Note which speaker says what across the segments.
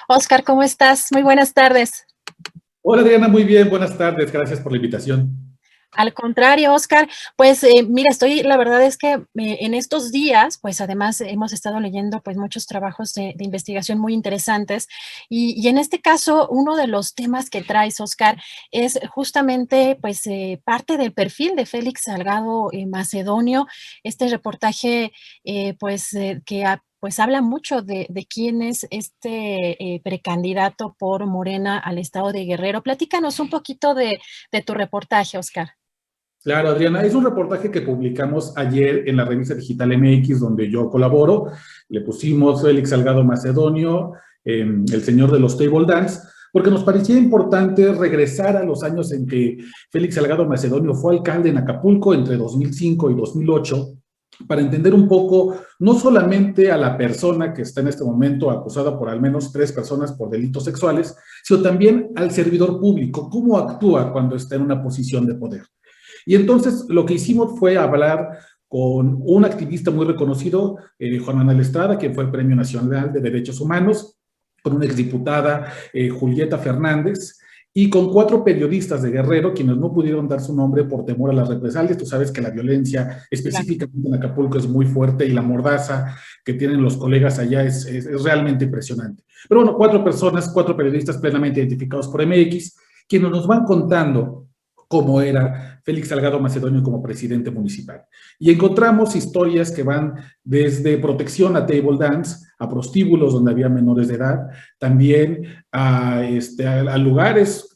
Speaker 1: Oscar, ¿cómo estás? Muy buenas tardes.
Speaker 2: Hola Adriana, muy bien, buenas tardes, gracias por la invitación.
Speaker 1: Al contrario, Oscar, pues mira, la verdad es que en estos días, pues además hemos estado leyendo pues muchos trabajos de investigación muy interesantes y en este caso uno de los temas que traes, Oscar, es justamente pues parte del perfil de Félix Salgado Macedonio, este reportaje pues habla mucho de quién es este precandidato por Morena al estado de Guerrero. Platícanos un poquito de tu reportaje, Oscar.
Speaker 2: Claro, Adriana, es un reportaje que publicamos ayer en la revista digital MX, donde yo colaboro. Le pusimos Félix Salgado Macedonio, el señor de los table dance, porque nos parecía importante regresar a los años en que Félix Salgado Macedonio fue alcalde en Acapulco entre 2005 y 2008, para entender un poco, no solamente a la persona que está en este momento acusada por al menos 3 personas por delitos sexuales, sino también al servidor público, cómo actúa cuando está en una posición de poder. Y entonces lo que hicimos fue hablar con un activista muy reconocido, Juan Manuel Estrada, quien fue el Premio Nacional de Derechos Humanos, con una exdiputada, Julieta Fernández, y con 4 periodistas de Guerrero, quienes no pudieron dar su nombre por temor a las represalias. Tú sabes que la violencia, específicamente en Acapulco, es muy fuerte y la mordaza que tienen los colegas allá es realmente impresionante. Pero bueno, 4 personas, 4 periodistas plenamente identificados por MX, quienes nos van contando cómo era Félix Salgado Macedonio como presidente municipal. Y encontramos historias que van desde protección a table dance, a prostíbulos donde había menores de edad, también a lugares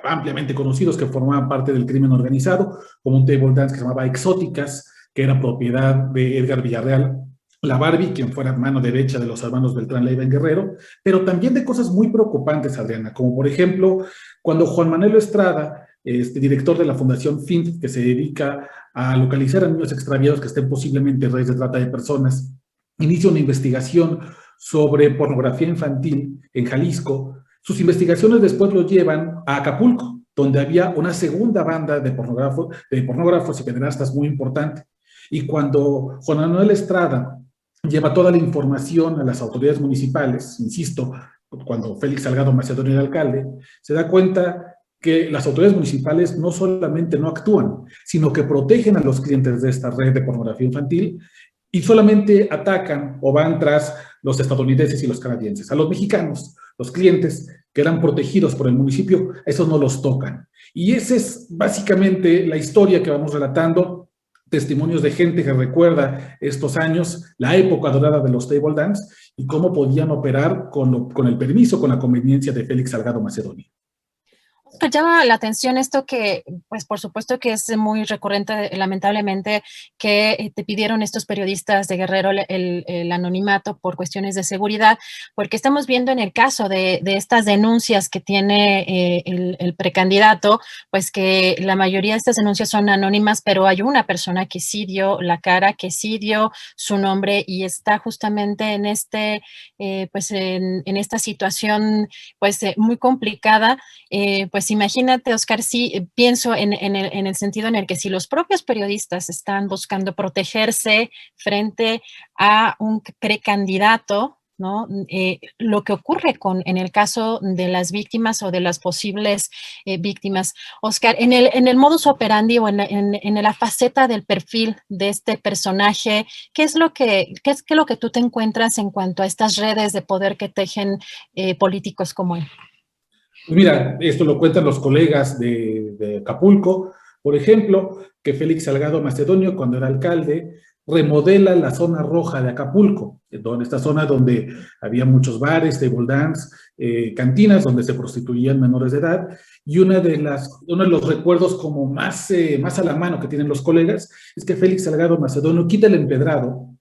Speaker 2: ampliamente conocidos que formaban parte del crimen organizado, como un table dance que se llamaba Exóticas, que era propiedad de Edgar Villarreal, la Barbie, quien fuera mano derecha de los hermanos Beltrán Leiva en Guerrero, pero también de cosas muy preocupantes, Adriana, como por ejemplo, cuando Juan Manuel Estrada, director de la Fundación FINT, que se dedica a localizar a niños extraviados que estén posiblemente en redes de trata de personas, inicia una investigación sobre pornografía infantil en Jalisco. Sus investigaciones después lo llevan a Acapulco, donde había una segunda banda de pornógrafos y pederastas muy importante. Y cuando Juan Manuel Estrada lleva toda la información a las autoridades municipales, insisto, cuando Félix Salgado Macedonio era alcalde, se da cuenta que las autoridades municipales no solamente no actúan, sino que protegen a los clientes de esta red de pornografía infantil y solamente atacan o van tras los estadounidenses y los canadienses. A los mexicanos, los clientes que eran protegidos por el municipio, a esos no los tocan. Y esa es básicamente la historia que vamos relatando, testimonios de gente que recuerda estos años, la época dorada de los table dance y cómo podían operar con el permiso, con la conveniencia de Félix Salgado Macedonio.
Speaker 1: Me llama la atención esto que, pues por supuesto que es muy recurrente, lamentablemente, que te pidieron estos periodistas de Guerrero el anonimato por cuestiones de seguridad, porque estamos viendo en el caso de estas denuncias que tiene el precandidato, pues que la mayoría de estas denuncias son anónimas, pero hay una persona que sí dio la cara, que sí dio su nombre y está justamente en pues en esta situación pues muy complicada. Pues imagínate, Oscar, sí, pienso en el sentido en el que si los propios periodistas están buscando protegerse frente a un precandidato, ¿no? Lo que ocurre en el caso de las víctimas o de las posibles víctimas. Oscar, en el modus operandi o en la faceta del perfil de este personaje, ¿qué es lo que tú te encuentras en cuanto a estas redes de poder que tejen políticos como él?
Speaker 2: Pues mira, esto lo cuentan los colegas de Acapulco, por ejemplo, que Félix Salgado Macedonio, cuando era alcalde, remodela la zona roja de Acapulco, en esta zona donde había muchos bares, table dance, cantinas donde se prostituían menores de edad, y uno de los recuerdos como más a la mano que tienen los colegas es que Félix Salgado Macedonio quita el empedrado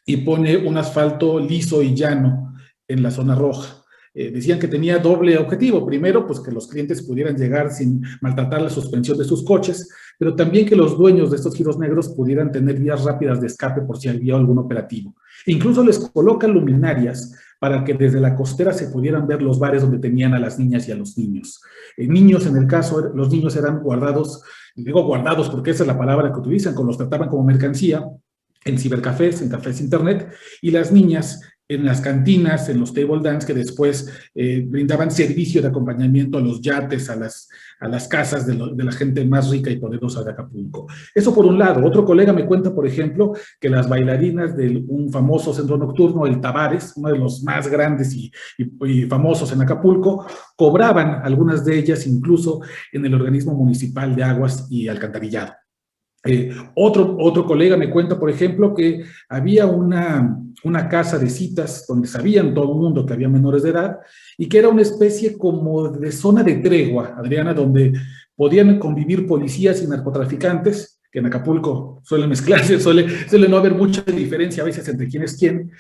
Speaker 2: y pone un asfalto liso y llano en la zona roja. Decían que tenía doble objetivo. Primero, pues que los clientes pudieran llegar sin maltratar la suspensión de sus coches, pero también que los dueños de estos giros negros pudieran tener vías rápidas de escape por si había algún operativo. E incluso les colocan luminarias para que desde la costera se pudieran ver los bares donde tenían a las niñas y a los niños. Niños, en el caso, los niños eran guardados, digo guardados porque esa es la palabra que utilizan, los trataban como mercancía, en cibercafés, en cafés internet, y las niñas en las cantinas, en los table dance, que después brindaban servicio de acompañamiento a los yates, a las casas de la gente más rica y poderosa de Acapulco. Eso por un lado. Otro colega me cuenta, por ejemplo, que las bailarinas de un famoso centro nocturno, el Tabares, uno de los más grandes y famosos en Acapulco, cobraban, algunas de ellas incluso, en el organismo municipal de aguas y alcantarillado. Otro colega me cuenta, por ejemplo, que había una casa de citas donde sabían todo el mundo que había menores de edad y que era una especie como de zona de tregua, Adriana, donde podían convivir policías y narcotraficantes, que en Acapulco suelen mezclarse, suele no haber mucha diferencia a veces entre quién es quién,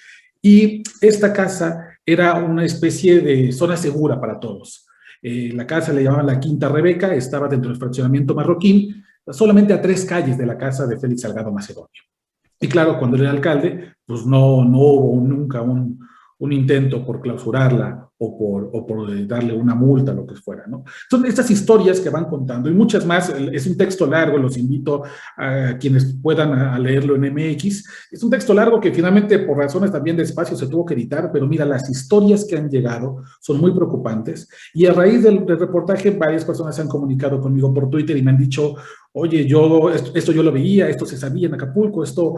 Speaker 2: y esta casa era una especie de zona segura para todos. La casa le llamaban la Quinta Rebeca, estaba dentro del fraccionamiento Marroquín, solamente a 3 calles de la casa de Félix Salgado Macedonio. Y claro, cuando él era alcalde, pues no hubo nunca un intento por clausurarla o por darle una multa, lo que fuera, ¿no? Son estas historias que van contando y muchas más. Es un texto largo, los invito a quienes puedan a leerlo en MX. Es un texto largo que finalmente por razones también de espacio se tuvo que editar, pero mira, las historias que han llegado son muy preocupantes y a raíz del reportaje varias personas se han comunicado conmigo por Twitter y me han dicho, oye, esto yo lo veía, esto se sabía en Acapulco, esto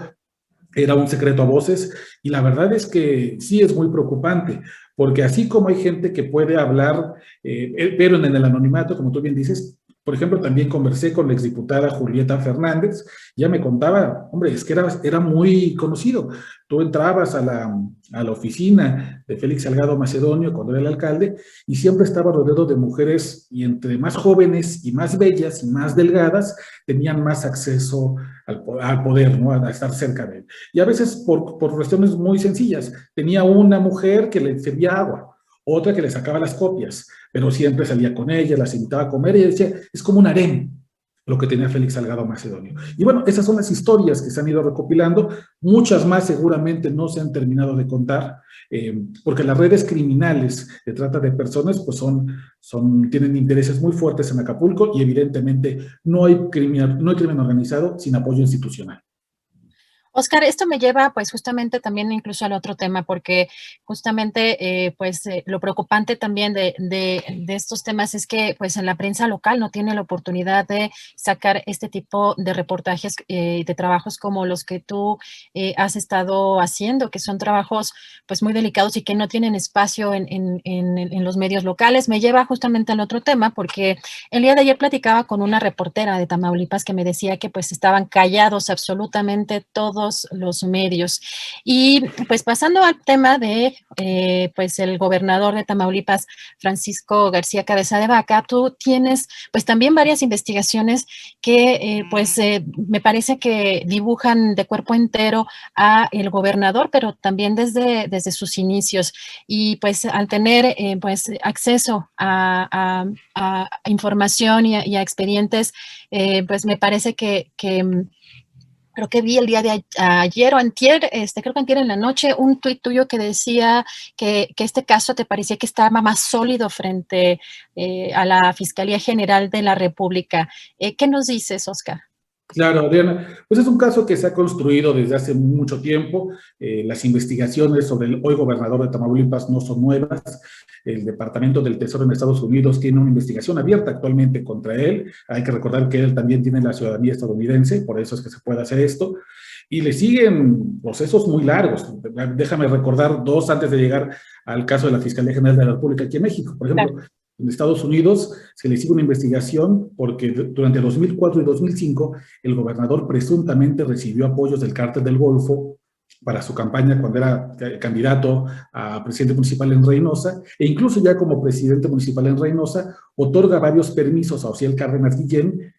Speaker 2: era un secreto a voces, y la verdad es que sí es muy preocupante, porque así como hay gente que puede hablar, pero en el anonimato, como tú bien dices, por ejemplo, también conversé con la exdiputada Julieta Fernández, ya me contaba, hombre, es que era muy conocido. Tú entrabas a la oficina de Félix Salgado Macedonio cuando era el alcalde y siempre estaba rodeado de mujeres y entre más jóvenes y más bellas y más delgadas tenían más acceso al poder, ¿no? A estar cerca de él. Y a veces por cuestiones muy sencillas. Tenía una mujer que le servía agua, otra que le sacaba las copias, pero siempre salía con ella, las invitaba a comer y ella decía, es como un harén lo que tenía Félix Salgado Macedonio. Y bueno, esas son las historias que se han ido recopilando, muchas más seguramente no se han terminado de contar, porque las redes criminales de trata de personas pues tienen intereses muy fuertes en Acapulco y evidentemente no hay crimen organizado sin apoyo institucional.
Speaker 1: Oscar, esto me lleva pues justamente también incluso al otro tema, porque justamente lo preocupante también de estos temas es que pues en la prensa local no tiene la oportunidad de sacar este tipo de reportajes, de trabajos como los que tú has estado haciendo, que son trabajos pues muy delicados y que no tienen espacio en los medios locales. Me lleva justamente al otro tema, porque el día de ayer platicaba con una reportera de Tamaulipas que me decía que pues estaban callados absolutamente todos los medios. Y pues pasando al tema de pues el gobernador de Tamaulipas, Francisco García Cabeza de Vaca, tú tienes pues también varias investigaciones que me parece que dibujan de cuerpo entero a el gobernador, pero también desde sus inicios. Y pues al tener pues acceso a información y a expedientes, pues me parece que creo que vi el día de ayer o antier, creo que antier en la noche, un tuit tuyo que decía que este caso te parecía que estaba más sólido frente a la Fiscalía General de la República. ¿Qué nos dices, Oscar?
Speaker 2: Claro, Adriana, pues es un caso que se ha construido desde hace mucho tiempo. Las investigaciones sobre el hoy gobernador de Tamaulipas no son nuevas. El Departamento del Tesoro en Estados Unidos tiene una investigación abierta actualmente contra él. Hay que recordar que él también tiene la ciudadanía estadounidense, por eso es que se puede hacer esto. Y le siguen procesos muy largos. Déjame recordar 2 antes de llegar al caso de la Fiscalía General de la República aquí en México. Por ejemplo, claro. En Estados Unidos se le sigue una investigación porque durante 2004 y 2005 el gobernador presuntamente recibió apoyos del Cártel del Golfo para su campaña cuando era candidato a presidente municipal en Reynosa, e incluso ya como presidente municipal en Reynosa, otorga varios permisos a Ociel Cárdenas Guillén,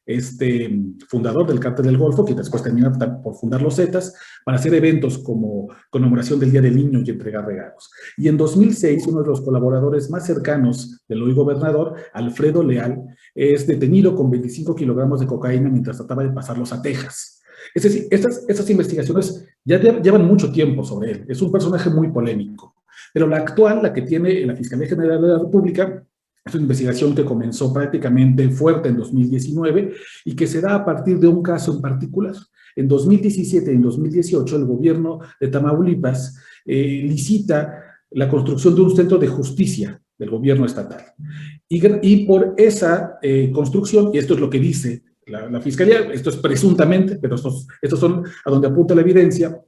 Speaker 2: fundador del Cártel del Golfo, que después termina por fundar los Zetas, para hacer eventos como conmemoración del Día del Niño y entregar regalos. Y en 2006, uno de los colaboradores más cercanos del hoy gobernador, Alfredo Leal, es detenido con 25 kilogramos de cocaína mientras trataba de pasarlos a Texas. Es decir, estas investigaciones ya llevan mucho tiempo sobre él. Es un personaje muy polémico. Pero la actual, la que tiene la Fiscalía General de la República, es una investigación que comenzó prácticamente fuerte en 2019 y que se da a partir de un caso en particular. En 2017 y en 2018, el gobierno de Tamaulipas licita la construcción de un centro de justicia del gobierno estatal. Y por esa construcción, y esto es lo que dice la Fiscalía, esto es presuntamente, pero estos son a donde apunta la evidencia,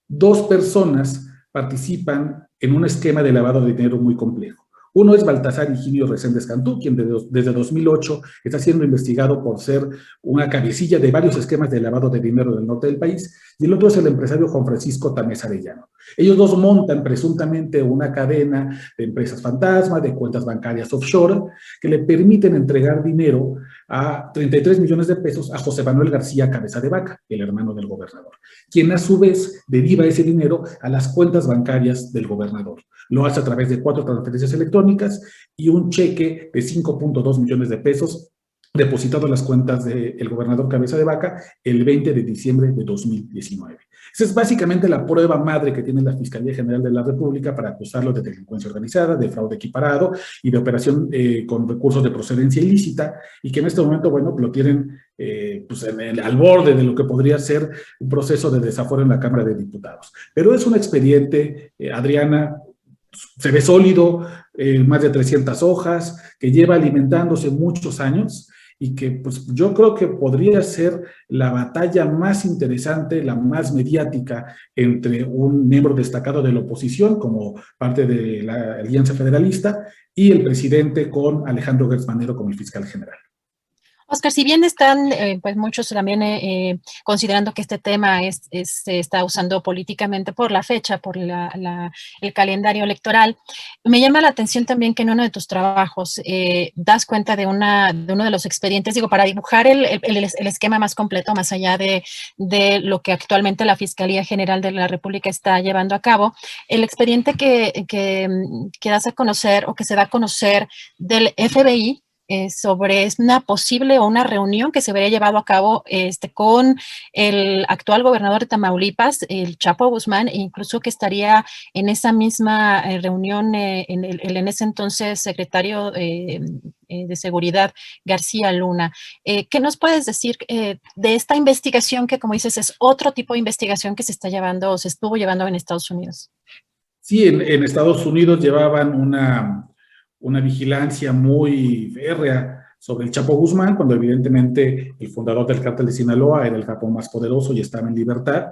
Speaker 2: dos personas participan en un esquema de lavado de dinero muy complejo. Uno es Baltasar Higinio Reséndez Cantú, quien desde 2008 está siendo investigado por ser una cabecilla de varios esquemas de lavado de dinero del norte del país, y el otro es el empresario Juan Francisco Tamés Arellano. Ellos dos montan presuntamente una cadena de empresas fantasma, de cuentas bancarias offshore, que le permiten entregar dinero a 33 millones de pesos a José Manuel García Cabeza de Vaca, el hermano del gobernador, quien a su vez deriva ese dinero a las cuentas bancarias del gobernador. Lo hace a través de 4 transferencias electrónicas y un cheque de 5.2 millones de pesos depositado en las cuentas del gobernador Cabeza de Vaca el 20 de diciembre de 2019. Esa es básicamente la prueba madre que tiene la Fiscalía General de la República para acusarlo de delincuencia organizada, de fraude equiparado y de operación con recursos de procedencia ilícita, y que en este momento, bueno, lo tienen pues al borde de lo que podría ser un proceso de desafuero en la Cámara de Diputados. Pero es un expediente, Adriana, se ve sólido, más de 300 hojas, que lleva alimentándose muchos años y que pues yo creo que podría ser la batalla más interesante, la más mediática entre un miembro destacado de la oposición como parte de la Alianza Federalista y el presidente con Alejandro Gertz Manero como el fiscal general.
Speaker 1: Oscar, si bien están pues muchos también considerando que este tema se está usando políticamente por la fecha, por el calendario electoral, me llama la atención también que en uno de tus trabajos das cuenta de uno de los expedientes, digo, para dibujar el esquema más completo, más allá de lo que actualmente la Fiscalía General de la República está llevando a cabo, el expediente que das a conocer o que se da a conocer del FBI, sobre una posible o una reunión que se habría llevado a cabo con el actual gobernador de Tamaulipas, el Chapo Guzmán, e incluso que estaría en esa misma reunión en ese entonces secretario de Seguridad, García Luna. ¿Qué nos puedes decir de esta investigación que, como dices, es otro tipo de investigación que se está llevando o se estuvo llevando en Estados Unidos?
Speaker 2: Sí, en Estados Unidos llevaban una vigilancia muy férrea sobre el Chapo Guzmán, cuando evidentemente el fundador del cártel de Sinaloa era el capo más poderoso y estaba en libertad.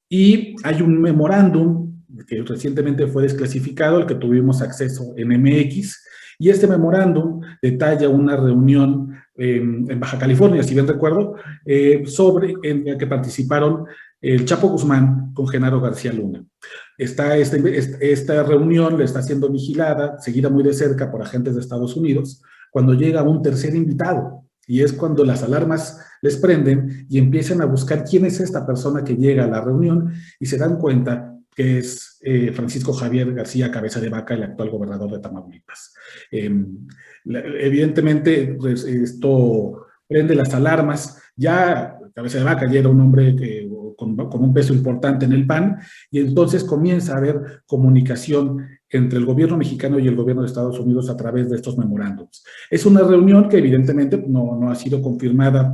Speaker 2: Y hay un memorándum que recientemente fue desclasificado, al que tuvimos acceso en MX, y este memorándum detalla una reunión en Baja California, si bien recuerdo, en la que participaron el Chapo Guzmán con Genaro García Luna. Esta reunión le está siendo vigilada, seguida muy de cerca por agentes de Estados Unidos, cuando llega un tercer invitado, y es cuando las alarmas les prenden y empiezan a buscar quién es esta persona que llega a la reunión, y se dan cuenta que es Francisco Javier García Cabeza de Vaca, el actual gobernador de Tamaulipas. Evidentemente, pues, esto prende las alarmas. Ya Cabeza de Vaca ya era un hombre con un peso importante en el PAN, y entonces comienza a haber comunicación entre el gobierno mexicano y el gobierno de Estados Unidos a través de estos memorándums. Es una reunión que evidentemente no ha sido confirmada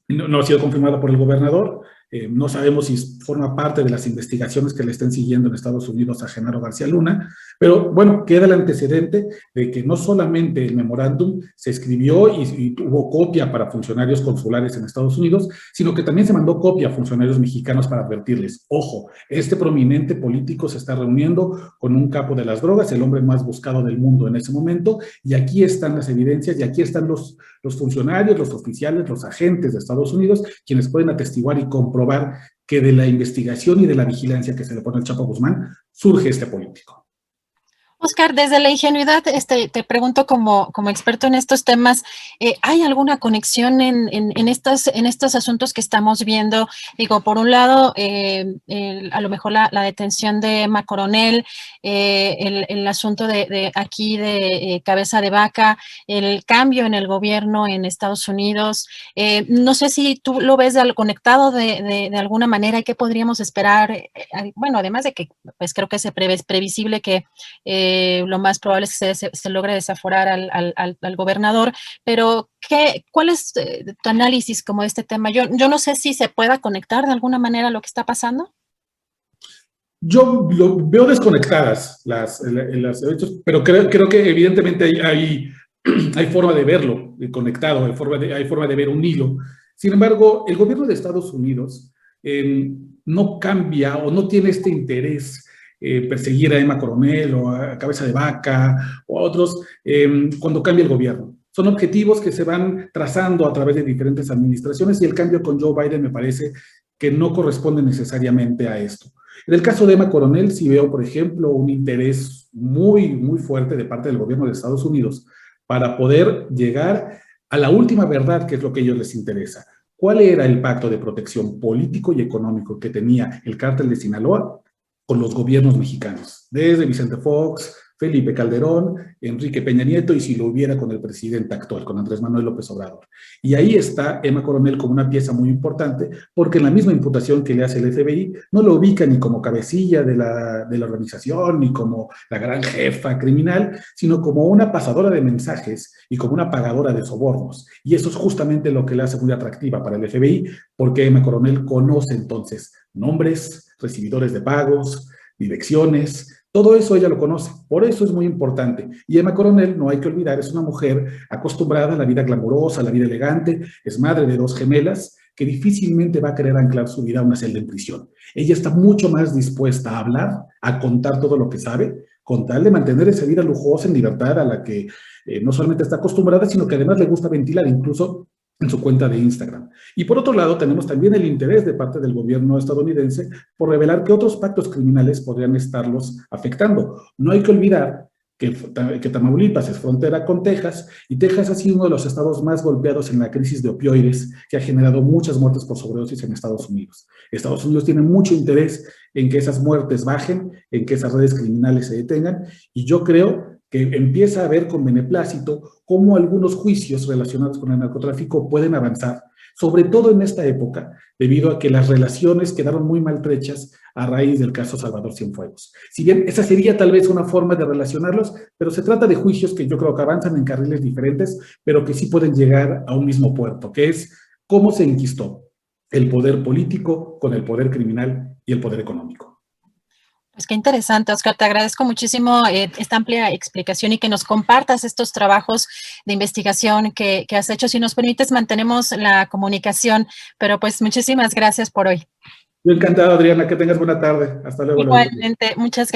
Speaker 2: no ha sido confirmada por el gobernador. No sabemos si forma parte de las investigaciones que le estén siguiendo en Estados Unidos a Genaro García Luna, pero bueno, queda el antecedente de que no solamente el memorándum se escribió y tuvo copia para funcionarios consulares en Estados Unidos, sino que también se mandó copia a funcionarios mexicanos para advertirles: ojo, este prominente político se está reuniendo con un capo de las drogas, el hombre más buscado del mundo en ese momento, y aquí están las evidencias, y aquí están los funcionarios, los oficiales, los agentes de Estados Unidos, quienes pueden atestiguar y comprobar que de la investigación y de la vigilancia que se le pone al Chapo Guzmán surge este político.
Speaker 1: Oscar, desde la ingenuidad, te pregunto como experto en estos temas, ¿hay alguna conexión en estos asuntos que estamos viendo? Digo, por un lado, a lo mejor la detención de Emma Coronel, el asunto de aquí de Cabeza de Vaca, el cambio en el gobierno en Estados Unidos. No sé si tú lo ves conectado de alguna manera y qué podríamos esperar. Bueno, además de que pues creo que es previsible que lo más probable es que se logre desaforar al gobernador, pero ¿cuál es tu análisis como de este tema? Yo no sé si se pueda conectar de alguna manera a lo que está pasando.
Speaker 2: Yo lo veo desconectadas las hechos, pero creo que evidentemente hay forma de verlo, de conectado, hay forma de ver un hilo. Sin embargo, el gobierno de Estados Unidos no cambia o no tiene este interés perseguir a Emma Coronel o a Cabeza de Vaca o a otros cuando cambia el gobierno. Son objetivos que se van trazando a través de diferentes administraciones y el cambio con Joe Biden me parece que no corresponde necesariamente a esto. En el caso de Emma Coronel, sí veo, por ejemplo, un interés muy fuerte de parte del gobierno de Estados Unidos para poder llegar a la última verdad, que es lo que a ellos les interesa. ¿Cuál era el pacto de protección político y económico que tenía el cártel de Sinaloa con los gobiernos mexicanos? Desde Vicente Fox, Felipe Calderón, Enrique Peña Nieto y si lo hubiera con el presidente actual, con Andrés Manuel López Obrador. Y ahí está Emma Coronel como una pieza muy importante porque en la misma imputación que le hace el FBI no lo ubica ni como cabecilla de la organización ni como la gran jefa criminal, sino como una pasadora de mensajes y como una pagadora de sobornos. Y eso es justamente lo que la hace muy atractiva para el FBI porque Emma Coronel conoce entonces nombres, recibidores de pagos, direcciones, todo eso ella lo conoce, por eso es muy importante. Y Emma Coronel, no hay que olvidar, es una mujer acostumbrada a la vida glamurosa, a la vida elegante, es madre de 2 gemelas, que difícilmente va a querer anclar su vida a una celda en prisión. Ella está mucho más dispuesta a hablar, a contar todo lo que sabe, con tal de mantener esa vida lujosa en libertad a la que no solamente está acostumbrada, sino que además le gusta ventilar, incluso en su cuenta de Instagram. Y por otro lado, tenemos también el interés de parte del gobierno estadounidense por revelar que otros pactos criminales podrían estarlos afectando. No hay que olvidar que Tamaulipas es frontera con Texas y Texas ha sido uno de los estados más golpeados en la crisis de opioides que ha generado muchas muertes por sobredosis en Estados Unidos. Estados Unidos tiene mucho interés en que esas muertes bajen, en que esas redes criminales se detengan y yo creo que empieza a ver con beneplácito cómo algunos juicios relacionados con el narcotráfico pueden avanzar, sobre todo en esta época, debido a que las relaciones quedaron muy maltrechas a raíz del caso Salvador Cienfuegos. Si bien esa sería tal vez una forma de relacionarlos, pero se trata de juicios que yo creo que avanzan en carriles diferentes, pero que sí pueden llegar a un mismo puerto, que es cómo se enquistó el poder político con el poder criminal y el poder económico.
Speaker 1: Pues qué interesante, Oscar. Te agradezco muchísimo esta amplia explicación y que nos compartas estos trabajos de investigación que has hecho. Si nos permites, mantenemos la comunicación, pero pues muchísimas gracias por hoy.
Speaker 2: Yo encantado, Adriana, que tengas buena tarde. Hasta luego.
Speaker 1: Igualmente, muchas gracias.